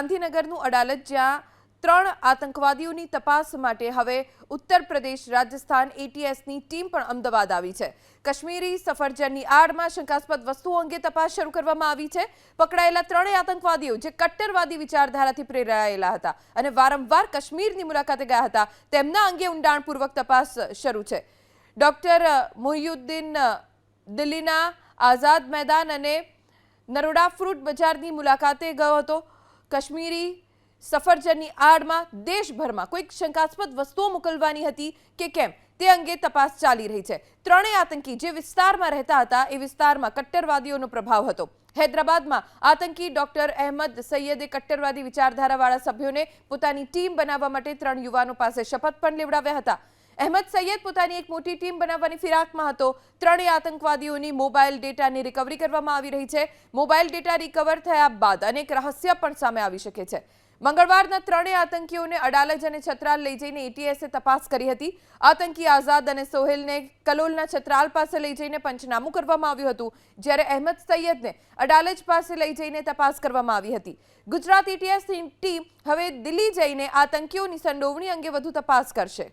ગાંધીનગરનું અડાલજ, જ્યાં 3 આતંકવાદીઓની તપાસ માટે હવે ઉત્તર પ્રદેશ, રાજસ્થાન એટીએસની ટીમ પણ અમદાવાદ આવી છે. કાશ્મીરી સફરજનની આડમાં શંકાસ્પદ વસ્તુઓ અંગે તપાસ શરૂ કરવામાં આવી છે. પકડાયેલા 3 આતંકવાદીઓ જે કટ્ટરવાદી વિચારધારાથી પ્રેરાયેલા હતા અને વારંવાર કાશ્મીરની મુલાકાતે ગયા હતા, તેમના અંગે ઊંડાણપૂર્વક તપાસ શરૂ છે. ડોક્ટર મોહિયુદ્દીન દિલ્હીના આઝાદ મેદાન અને નરોડા ફ્રૂટ બજારની મુલાકાતે ગયો હતો. કાશ્મીરી સફરજનની આડમાં દેશભરમાં કોઈક શંકાસ્પદ વસ્તુઓ મોકલવાની હતી કે કેમ તે અંગે તપાસ ચાલી રહી છે. 3 આતંકી જે વિસ્તારમાં રહેતા હતા એ વિસ્તારમાં કટ્ટરવાદીઓનો પ્રભાવ હતો. હૈદરાબાદમાં આતંકી ડોક્ટર અહેમદ સૈયદે કટ્ટરવાદી વિચારધારાવાળા સભ્યોને પોતાની ટીમ બનાવવા માટે 3 યુવાનો પાસે શપથ પણ લેવડાવ્યા હતા. અહેમદ સૈયદ પોતાની એક મોટી ટીમ બનાવવાની ફિરાકમાં હતો. 3 આતંકવાદીઓની મોબાઈલ ડેટાની રિકવરી કરવામાં આવી રહી છે. મોબાઈલ ડેટા રિકવર થયા બાદ અનેક રહસ્ય પણ સામે આવી શકે છે. મંગળવારના 3 આતંકીઓને અડાલજ અને છત્રાલ લઈ જઈને એટીએસે તપાસ કરી હતી. આતંકી આઝાદ અને સોહેલને કલોલના છત્રાલ પાસે લઈ જઈને પંચનામું કરવામાં આવ્યું હતું, જ્યારે અહેમદ સૈયદને અડાલજ પાસે લઈ જઈને તપાસ કરવામાં આવી હતી. ગુજરાત એટીએસની ટીમ હવે દિલ્હી જઈને આતંકીઓની સંડોવણી અંગે વધુ તપાસ કરશે.